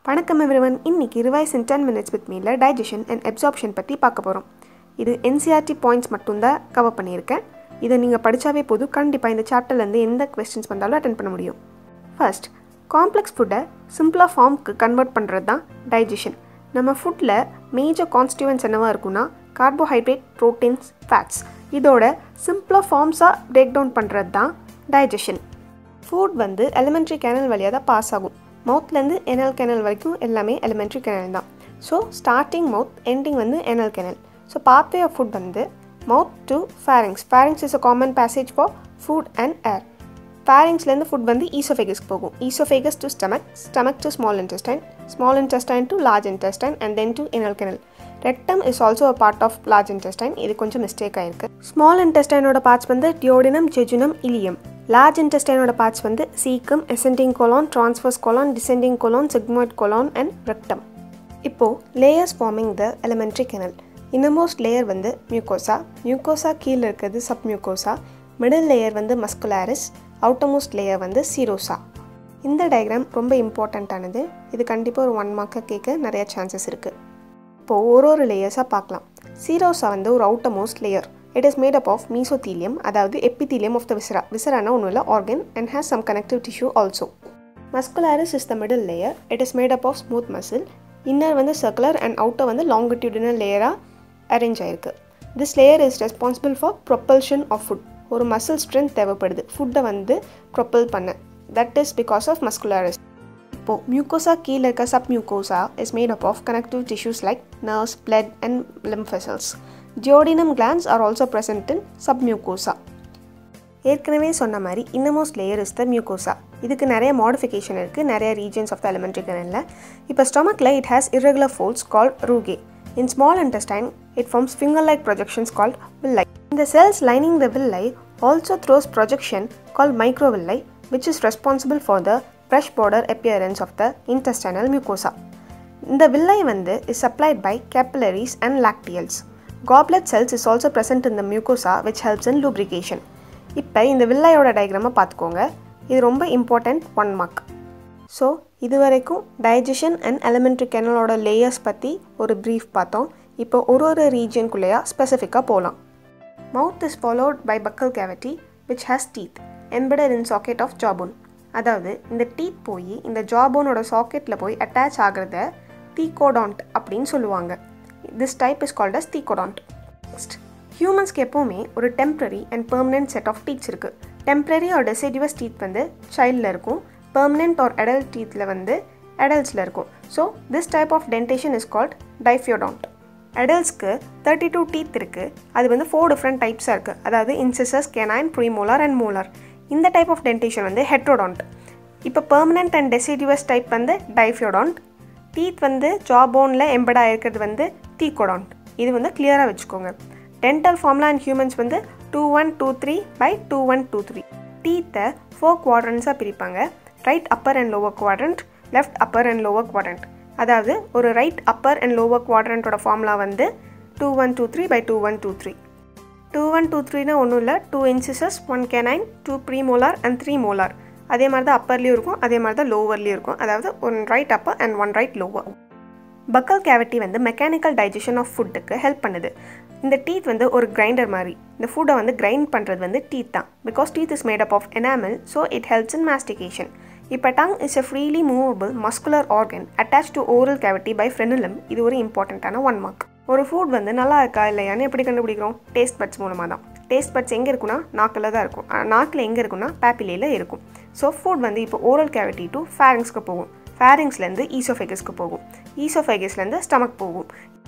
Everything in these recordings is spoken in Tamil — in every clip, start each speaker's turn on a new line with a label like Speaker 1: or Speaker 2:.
Speaker 1: வணக்கம் everyone. இன்னைக்கு revise in 10 minutes with me digestion and absorption பத்தி பார்க்க போறோம். இது NCERT பாயிண்ட்ஸ் மட்டும் தான் கவர் பண்ணியிருக்கேன். இதை நீங்க படிச்சாவே போதும், கண்டிப்பா இந்த சாப்டர்ல இருந்து எந்த क्वेश्चंस வந்தாலும் அட்டெண்ட் பண்ண முடியும். ஃபர்ஸ்ட், காம்ப்ளெக்ஸ் ஃபுட்டை சிம்பிளா ஃபார்முக்கு கன்வெர்ட் பண்றது தான் டைஜஷன். நம்ம ஃபுட்ல மேஜர் கான்ஸ்டிட்யூயன்ட்ஸ் என்னவா இருக்குன்னா கார்போஹைட்ரேட், புரோட்டீன்ஸ், ஃபேட்ஸ். இதோட சிம்பிளா ஃபார்ம்ஸா பிரேக் டவுன் பண்றது தான் டைஜஷன். ஃபுட் வந்து எலிமெண்டரி கேனல் வழியா தான் பாஸ் ஆகும். மவுத்லேருந்து anal canal வரைக்கும் எல்லாமே elementary canal தான். ஸோ ஸ்டார்டிங் மவுத், எண்டிங் வந்து anal canal. So pathway of food வந்து mouth to pharynx. Pharynx is a common passage for food and air. Pharynxலேருந்து food வந்து ஈசோஃபேகஸ்க்கு போகும். Oesophagus to stomach, stomach to small intestine to large intestine and then to anal canal. Rectum is also a part of large intestine. இது கொஞ்சம் மிஸ்டேக் ஆயிருக்கு. ஸ்மால் இன்டெஸ்டைனோட பார்ட்ஸ் வந்து டியோடினம், ஜெஜுனம், இலியம். லார்ஜ் இன்டெஸ்டைனோட பார்ட்ஸ் வந்து caecum, ascending colon, transverse colon, descending colon, sigmoid colon and rectum. இப்போ layers forming the elementary canal. innermost layer வந்து mucosa, mucosa கீழ இருக்குது submucosa, middle layer வந்து muscularis, outermost layer வந்து serosa. இந்த டயக்ராம் ரொம்ப இம்பார்ட்டன்ட்டானது. இது கண்டிப்பா ஒரு 1 மார்க் கேட்க நிறைய சான்சஸ் இருக்கு. இப்போ ஒரு லேயர்ஸா பார்க்கலாம். serosa வந்து ஒரு outermost layer. It is made up of mesothelium, அதாவது epithelium of the viscera. Viscera ஒன்றும் இல்லை, organ, and has some connective tissue also. Muscularis is the middle layer. It is made up of smooth muscle. Inner வந்து circular and outer வந்து longitudinal layer arrange ஆயிருக்கு. This layer is responsible for propulsion of food. ஒரு muscle strength தேவைப்படுது ஃபுட்டை வந்து propel பண்ண. That is because of muscularis. இப்போ mucosa கீழ இருக்க submucosa is made up of connective tissues like nerves, blood and lymph vessels. Duodenum glands are also present in submucosa. ஏற்கனவே சொன்ன மாதிரி innermost layer is the mucosa. இதுக்கு நிறைய modification இருக்கு, நிறைய regions of the alimentary canal. இப்போ stomachல it has irregular folds called rugae. In small intestine it forms finger-like projections called villi. The cells lining the villi also throws projection called microvilli, which is responsible for the brush border appearance of the intestinal mucosa. இந்த villi வந்து is supplied by capillaries and lacteals. Goblet cells is also present in the mucosa which helps in lubrication. இப்போ இந்த வில்லையோட டயக்ராமை பார்த்துக்கோங்க. இது ரொம்ப இம்பார்ட்டன்ட் 1 மார்க். ஸோ இது வரைக்கும் டைஜஷன் அண்ட் எலிமெண்ட்ரி கேனலோட லேயர்ஸ் பற்றி ஒரு ப்ரீஃப் பார்த்தோம். இப்போ ஒரு ரீஜியனுக்குள்ளேயா ஸ்பெசிஃபிக்காக போகலாம். Mouth is followed by buccal cavity which has teeth embedded in socket of jawbone. அதாவது இந்த டீத் போய் இந்த ஜாபோனோட சாக்கெட்டில் போய் அட்டாச் ஆகிறத தீகோடான்ட் அப்படின்னு சொல்லுவாங்க. This type is called as thecodont. Next, humans எப்பவுமே ஒரு temporary and permanent set of teeth இருக்கு. Temporary or deciduous teeth வந்து childல இருக்கும். Permanent or adult teethல வந்து adultsல இருக்கும். So this type of dentation is called diphyodont. Adultsக்கு 32 teeth இருக்கு. அது வந்து 4 different types இருக்கு. அதாவது incisors, canine, premolar and molar. இந்த type of dentation வந்து heterodont. இப்போ permanent and deciduous type வந்து diphyodont. டீத் வந்து ஜாபோனில் எம்படாக இருக்கிறது வந்து தீகோடான்ட். இது வந்து கிளியராக வச்சுக்கோங்க. டென்டல் ஃபார்முலா இன் ஹியூமன்ஸ் வந்து 2123/2123. டீத்தை 4 குவாட்ரண்ட்ஸாக பிரிப்பாங்க. Right upper and lower quadrant, left upper and lower quadrant. அதாவது ஒரு right upper and lower குவாட்ரண்ட்டோட formula வந்து 2123/2123. 2123னா ஒன்றும் இல்லை, 2 incisors, 1 canine, 2 premolar and 3 molar. அதே மாதிரி தான் அப்பர்லேயும் இருக்கும், அதே மாதிரி தான் லோவர்லேயும் இருக்கும். அதாவது 1 right upper and 1 right lower. பக்கல் cavity வந்து மெக்கானிக்கல் டைஜஷன் ஆஃப் ஃபுட்டுக்கு ஹெல்ப் பண்ணுது. இந்த டீத் வந்து ஒரு கிரைண்டர் மாதிரி. இந்த ஃபுட்டை வந்து கிரைண்ட் பண்ணுறது வந்து டீத் தான். Because teeth is made up of enamel, so it helps in mastication. இப்போ tongue is a freely movable muscular organ attach to oral cavity by frenulum. இது ஒரு இம்பார்ட்டண்ட்டான 1 மார்க். ஒரு ஃபுட் வந்து நல்லா இருக்கா இல்லையான்னு எப்படி கண்டுபிடிக்கிறோம்? டேஸ்ட் பட்ஸ் மூலமாக தான். டேஸ்ட் பட்ஸ் எங்கே இருக்குன்னா நாக்கில் தான் இருக்கும். நாக்கில் எங்கே இருக்குன்னா பேப்பிலேயில் இருக்கும். ஸோ ஃபுட் வந்து இப்போ ஓரல் கேவிட்டி டு ஃபேரிங்ஸ்க்கு போகும். ஃபேரிங்ஸ்லேருந்து ஈசோஃபேகஸ்க்கு போகும். ஈசோஃபேகஸ்லேருந்து ஸ்டமக் போகும்.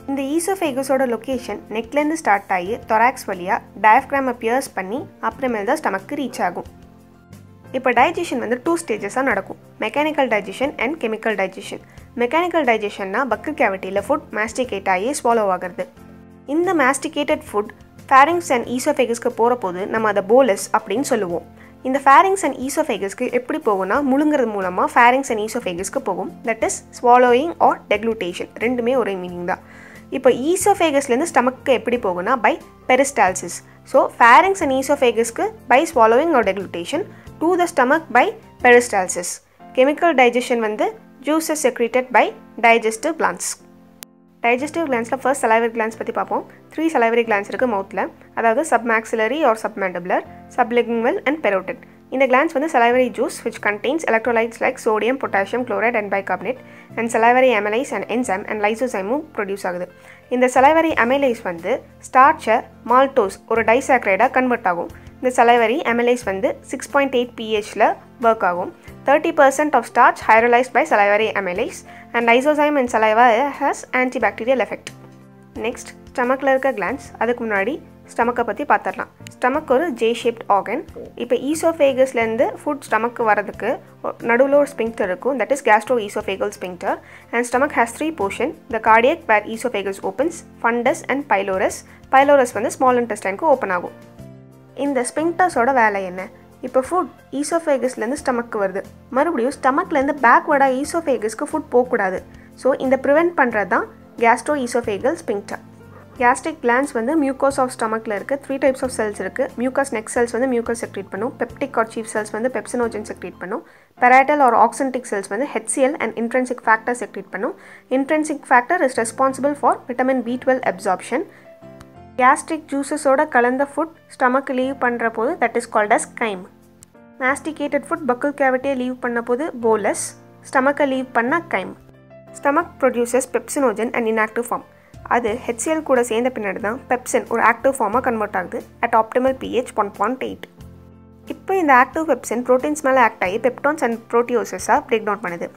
Speaker 1: இந்த ஈசோஃபேகஸோட லொக்கேஷன் நெக்லேருந்து ஸ்டார்ட் ஆகி தொராக்ஸ் வழியாக டயஃப்ராமை பியர்ஸ் பண்ணி அப்புறமேல் தான் ஸ்டமக்கு ரீச் ஆகும். இப்போ டைஜஷன் வந்து 2 ஸ்டேஜஸாக நடக்கும். Mechanical digestion and chemical digestion. Mechanical டைஜஷன்னா பக்கல் கேவிட்டியில் food மாஸ்டிகேட் ஆகி ஸ்வாலோ ஆகிறது. இந்த மாஸ்டிகேட்டட் ஃபுட் ஃபேரிங்ஸ் அண்ட் ஈசோஃபேகஸ்க்கு போகிற போது நம்ம அதை போலஸ் அப்படின்னு சொல்லுவோம். இந்த ஃபேரிங்ஸ் அண்ட் ஈசோஃபேகஸ்க்கு எப்படி போகும்னா முழுங்கிறது மூலமாக ஃபேரிங்ஸ் அண்ட் ஈசோஃபேகஸ்க்கு போகும். That is swallowing R டெக்ளூட்டேஷன். ரெண்டுமே ஒரே மீனிங் தான். இப்போ ஈசோஃபேகஸ்லேருந்து ஸ்டமக்கு எப்படி போகும்னா by peristalsis. So fairings and ஈசோஃபேகஸ்க்கு by swallowing R டெக்ளூட்டேஷன், to the stomach by peristalsis. Chemical digestion வந்து juices secreted by digestive glands. Digestive glands la first salivary glands பத்தி பாப்போம். 3 salivary glands இருக்கு mouthல. அதாவது submaxillary or submandibular, sublingual and parotid. இந்த glands வந்து salivary juice which contains electrolytes like sodium, potassium, chloride and bicarbonate and salivary amylase and enzyme and lysozyme produce ஆகுது. இந்த salivary amylase வந்து starch maltose ஒரு disaccharide கன்வெர்ட் ஆகும். இந்த salivary amylase வந்து 6.8 pH ல work ஆகும். 30% of starch hydrolyzed by salivary amylase and lysozyme in saliva has antibacterial effect. Next, stomachல இருக்க glands. அதுக்கு முன்னாடி stomach பத்தி பார்த்தறலாம். Stomach ஒரு J-shaped organ. இப்போ esophagus-ல இருந்து food stomach வரதுக்கு நடுவுல ஒரு sphincter இருக்கும். That is gastroesophageal sphincter. And stomach has 3 portion. The cardiac where esophagus opens, fundus and pylorus. Pylorus வந்து small intestine-க்கு open ஆகும். இந்த sphincters-ஓட வேலை என்ன? இப்போ ஃபுட் ஈசோஃபேகஸ்லேருந்து ஸ்டமக்கு வருது, மறுபடியும் ஸ்டமக்லேருந்து பேக்வர்டாக ஈசோஃபேகஸ்க்கு ஃபுட் போகக்கூடாது. ஸோ இந்த ப்ரிவெண்ட் பண்ணுறது தான் gastro oesophageal sphincter. Gastric glands வந்து மியூக்கோஸ் ஆஃப் ஸ்டமக்கில் இருக்குது. 3 டைப்ஸ் ஆஃப் செல்ஸ் இருக்குது. மியூக்கஸ் நெக் செல்ஸ் வந்து மியூக்கஸ் செக்ரேட் பண்ணும். பெப்டிக் ஆர் சீஃப் செல்ஸ் வந்து பெப்சினோஜன் செக்ரேட் பண்ணும். பெரைட்டல் ஆர் ஆக்சன்டிக் செல்ஸ் வந்து HCl and intrinsic factor secrete பண்ணும். Intrinsic factor is responsible for vitamin B12 absorption. gastric juicesோட கலந்த ஃபுட் ஸ்டமக் லீவ் பண்ணுற போது that is called as chyme. masticated food buccal cavity leave பண்ண போது bolus, ஸ்டமக்கை லீவ் பண்ண chyme. Stomach produces pepsinogen and inactive form. அது HCl கூட சேர்ந்த பின்னாடி தான் பெப்சின் ஒரு ஆக்டிவ் ஃபார்மாக கன்வெர்ட் ஆகுது அட் ஆப்டிமல் pH 1.8. இப்போ இந்த ஆக்டிவ் பெப்சின் ப்ரோட்டீன்ஸ் மேலே ஆக்ட் ஆகி பெப்டான்ஸ் அண்ட் ப்ரோட்டியோசஸாக பிரேக் டவுன் பண்ணுது.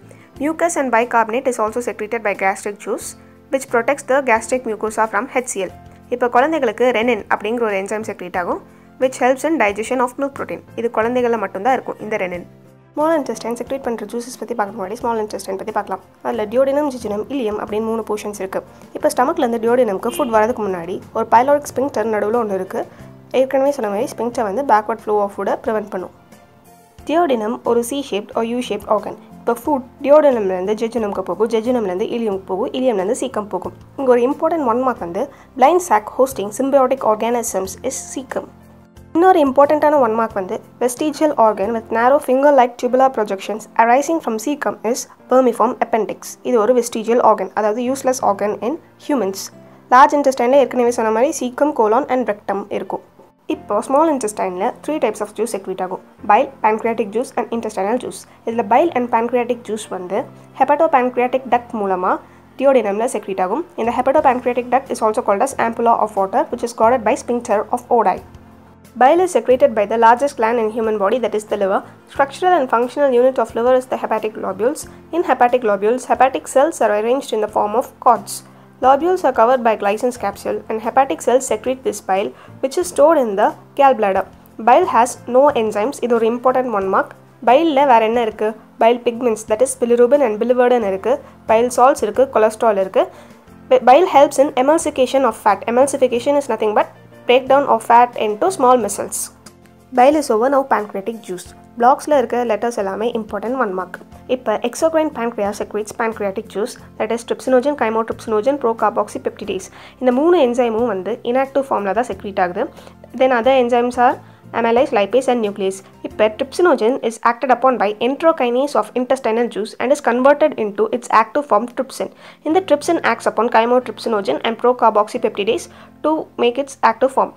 Speaker 1: Mucus and bicarbonate is also secreted by gastric juice which protects the gastric mucosa from HCl. இப்போ குழந்தைகளுக்கு ரெனின் அப்படிங்கிற ஒரு என்சைம் செக்ரேட் ஆகும் which helps in digestion of milk protein. இது குழந்தைகளில் மட்டும்தான் இருக்கும் இந்த ரெனின். ஸ்மால் இன்டெஸ்டைன் செக்ரேட் பண்ணுற ஜூஸஸ் பற்றி பார்க்க முன்னாடி ஸ்மால் இன்டெஸ்டைன் பற்றி பார்க்கலாம். அதில் டியோடினம், ஜிஜினம், இலியம் அப்படின்னு 3 போர்ஷன்ஸ் இருக்குது. இப்போ ஸ்டமக்லேருந்து டியோடினம்க்கு ஃபுட் வரதுக்கு முன்னாடி ஒரு பைலோரிக் ஸ்பிங்க்டர் நடுவில் ஒன்று இருக்குது. ஏற்கனவே சொன்ன மாதிரி ஸ்பிங்க்டர் வந்து பேக்வர்ட் ஃப்ளோ ஆஃப் ஃபுட்டை ப்ரிவென்ட் பண்ணும். டியோடினம் ஒரு C-shaped or U-shaped organ. இப்போ ஃபுட் டியோடினம்லேருந்து ஜெஜினம்க்கு போகும், ஜெஜினம்லேருந்து இலியம்க்கு போகும், இலியம்லேருந்து சீக்கம் போகும். இங்கே ஒரு இம்பார்ட்டன்ட் 1 மார்க் வந்து blind sac hosting symbiotic organisms is caecum. இன்னொரு இம்பார்ட்டண்ட்டான 1 மார்க் வந்து vestigial organ with narrow finger like tubular projections arising from caecum is vermiform appendix. இது ஒரு வெஸ்டிஜியல் ஆர்கன், அதாவது useless organ in humans. Large இன்டெஸ்டைனில் ஏற்கனவே சொன்ன மாதிரி சீக்கம், கோலான் அண்ட் ரெக்டம் இருக்கும். இப்போ ஸ்மால் இன்டெஸ்டைனில் 3 டைப்ஸ் ஆஃப் ஜூஸ் செக்ரேட் ஆகும். Bile, pancreatic juice and intestinal juice. இதில் பைல் அண்ட் pancreatic ஜூஸ் வந்து ஹெப்படோபான்க்ரியாட்டிக் டக்ட் மூலமாக டியோடினமில் செக்ரேட் ஆகும். இந்த hepatopancreatic duct is also called as ampulla of water which is guarded by sphincter of Oddi. Bile is secreted by the largest gland in human body, that is the liver. Structural and functional unit of liver is the hepatic lobules. In hepatic lobules, hepatic cells are arranged in the form of cords. Lobules are covered by Gleason's capsule and hepatic cells secrete this bile which is stored in the gallbladder. Bile has no enzymes. இது ஒரு important 1 mark. Bile வேற என்ன இருக்கு? Bile pigments, that is bilirubin and biliverdin இருக்கு. Bile salts இருக்கு, cholesterol இருக்கு. Bile helps in emulsification of fat. Emulsification is nothing but breakdown of fat into small vessels. Bile is over. Now pancreatic juice. Blocksல இருக்க letters எல்லாமே important 1 mark. இப்போ exocrine pancreas secretes pancreatic juice, that is trypsinogen, chymotrypsinogen, procarboxypeptidase. இந்த 3 என்சைமும் வந்து inactive formல தான் secrete ஆகுது. Then other enzymes are amylase, lipase and nuclease. இப்போ trypsinogen is acted upon by enterokinase of intestinal juice and is converted into its active form trypsin. In the trypsin acts upon chymotrypsinogen and procarboxypeptidase to make its active form.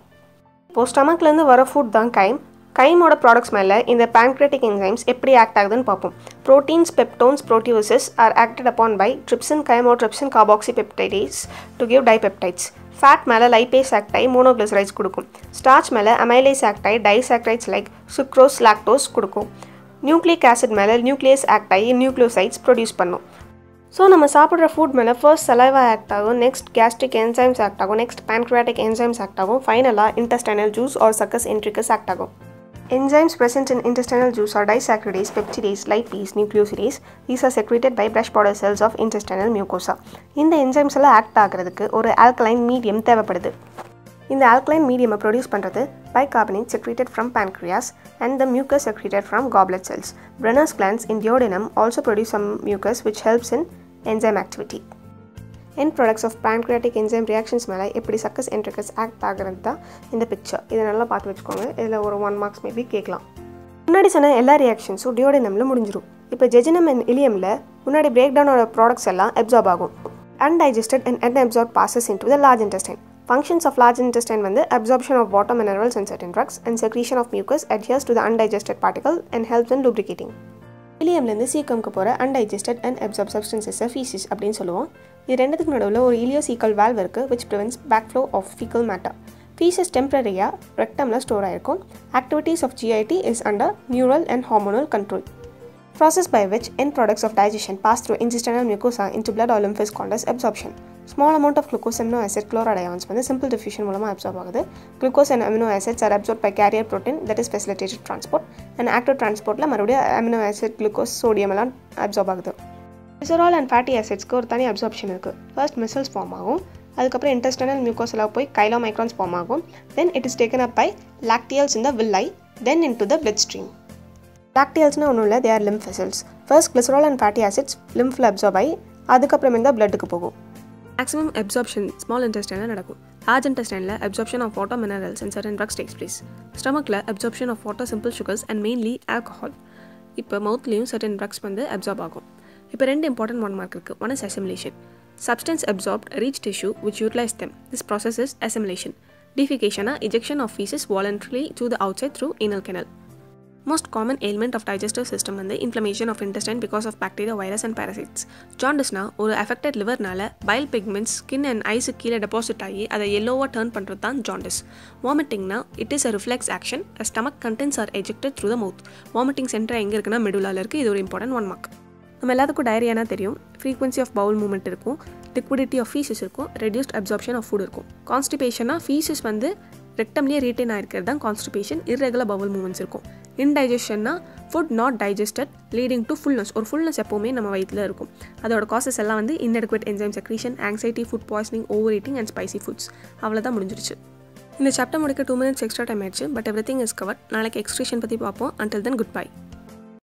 Speaker 1: இப்போ ஸ்டமக்லேருந்து வர ஃபுட் தான் கைம். கைமோட ப்ராடக்ட்ஸ் மேலே இந்த pancreatic enzymes எப்படி ஆக்ட் ஆகுதுன்னு பார்ப்போம். Proteins, peptones, proteases are acted upon by trypsin, chymotrypsin, carboxypeptidase to give dipeptides. Fat மேலே லைபேஸ் ஆக்ட் ஆகி மோனோக்ளிசரைட்ஸ் கொடுக்கும். ஸ்டார்ச் மேலே அமைலேஸ் ஆக்ட் ஆகி டைசாக்ரைட்ஸ் லைக் சுக்ரோஸ், லாக்டோஸ் கொடுக்கும். நியூக்ளிக் ஆசிட் மேலே நியூக்ளியஸ் ஆக்ட் ஆகி நியூக்ளியோசைட்ஸ் ப்ரொடியூஸ் பண்ணும். ஸோ நம்ம சாப்பிட்ற ஃபுட் மேலே ஃபர்ஸ்ட் சலைவா ஆக்ட் ஆகும், நெக்ஸ்ட் கேஸ்ட்ரிக் என்சைம்ஸ் ஆக்ட் ஆகும், நெக்ஸ்ட் pancreatic enzymes ஆக்ட் ஆகும், ஃபைனலாக intestinal juice or succus entericus act ஆகும். Enzymes present in intestinal juice are disaccharidase, peptidase, lipase, nucleosidase. These are secreted by brush border cells of intestinal mucosa. இந்த enzymes எல்லாம் ஆக்ட் ஆகிறதுக்கு ஒரு alkaline medium தேவைப்படுது. இந்த alkaline medium produce பண்ணுறது bicarbonate secreted from pancreas and the mucus secreted from goblet cells. Brenner's glands in duodenum also produce some mucus which helps in enzyme activity. End products of pancreatic enzyme reactions மேலே எப்படி சக்கஸ் என்ட்ரிகஸ் ஆக்ட் ஆகிறது தான் இந்த பிக்சர். இதை நல்லா பார்த்து வச்சுக்கோங்க. இதில் ஒரு 1 marks மேபி கேட்கலாம். முன்னாடி சொன்ன எல்லா ரியாக்ஷன்ஸும் டியோடினமில் முடிஞ்சிடும். இப்போ ஜெஜினம் அண்ட் இலியமில் முன்னாடி பிரேக் டவுனோட ப்ராடக்ட்ஸ் எல்லாம் அப்சார்ப் ஆகும். Undigested and unabsorbed passes into the large intestine. Functions of large intestine வந்து absorption of water, minerals and certain drugs and secretion of mucus adheres to the undigested particle and helps in lubricating. இலியம்லேருந்து சீக்கம்க்கு போகிற undigested and absorbed substances feces அப்படின்னு சொல்லுவோம். இது ரெண்டுத்துக்கு நடுவில் ஒரு இலியோசீக்கல் வால்வ் இருக்குது which prevents backflow of fecal matter. Feces டெம்பரரியாக ரெக்டமில் ஸ்டோர் ஆகிருக்கும். Activities of GIT is under neural and hormonal control. Process by which end products of digestion pass through intestinal mucosa into blood or lymph is called as absorption. Small amount of glucose amino acid chloride ions வந்து simple diffusion மூலமாக absorb ஆகுது. Glucose and amino acids are absorbed by carrier protein that is facilitated transport and active transportல மறுபடியும் amino acid, glucose, sodium எல்லாம் absorb ஆகுது. Glycerol and fatty acidsக்கு ஒரு தனி absorption இருக்குது. First micelles form ஆகும். அதுக்கப்புறம் intestinal mucosa போய் chylomicrons form ஆகும். Then it is taken up by lacteals in the villi, then into the bloodstream. Lacteals ஒன்றும் இல்லை, they are lymph vessels. First glycerol and fatty acids lymphல absorb ஆகி அதுக்கப்புறம் இந்த bloodக்கு போகும். Maximum absorption small intestine நடக்கும். Large intestine absorption of water, minerals and certain drugs takes place. Stomachல absorption of water, simple sugars and mainly alcohol. இப்போ மவுத்லேயும் certain drugs வந்து absorb ஆகும். இப்போ ரெண்டு important one mark இருக்குது. One is assimilation. Substance absorbed reach tissue which utilize them. This process is assimilation. Defecation ejection of feces voluntarily to the outside through anal canal. Most common ailment of digestive system வந்து inflammation of intestine because of bacteria, virus and parasites. Jaundice ஒரு affected liverனால bile pigments skin and eyes கீழே deposit ஆகி அதை yellow-வா turn பண்ணுறது தான் jaundice. Vomitingனா it is a reflex action. A stomach contents are ejected through the mouth. Vomiting center எங்கே இருக்குன்னா medullaல இருக்குது. இது ஒரு important one mark. நம்ம எல்லாத்துக்கும் டயரியானா தெரியும். frequency of bowel movement இருக்கும், liquidity of feces இருக்கும், reduced absorption of food இருக்கும். Constipationna feces வந்து ரெக்டம்லேயே ரீட்டைன் ஆகிருக்கிறது தான் கான்ஸ்டிபேஷன். irregular bowel movements இருக்கும். இன்டைஜஷன்னா food not digested leading to fullness. ஒரு ஃபுல்னஸ் எப்போவுமே நம்ம வயிற்றில் இருக்கும். அதோட காசஸ் எல்லாம் வந்து inadequate enzyme secretion, anxiety, food poisoning, overeating and spicy foods. அவ்வளோதான் முடிஞ்சிருச்சு. இந்த சாப்டர் முடிக்க 2 minutes எக்ஸ்ட்ரா டைம் ஆயிடுச்சு. But everything is covered. நாளைக்கு எக்ஸ்ட்ரீஷன் பற்றி பார்ப்போம். until then goodbye.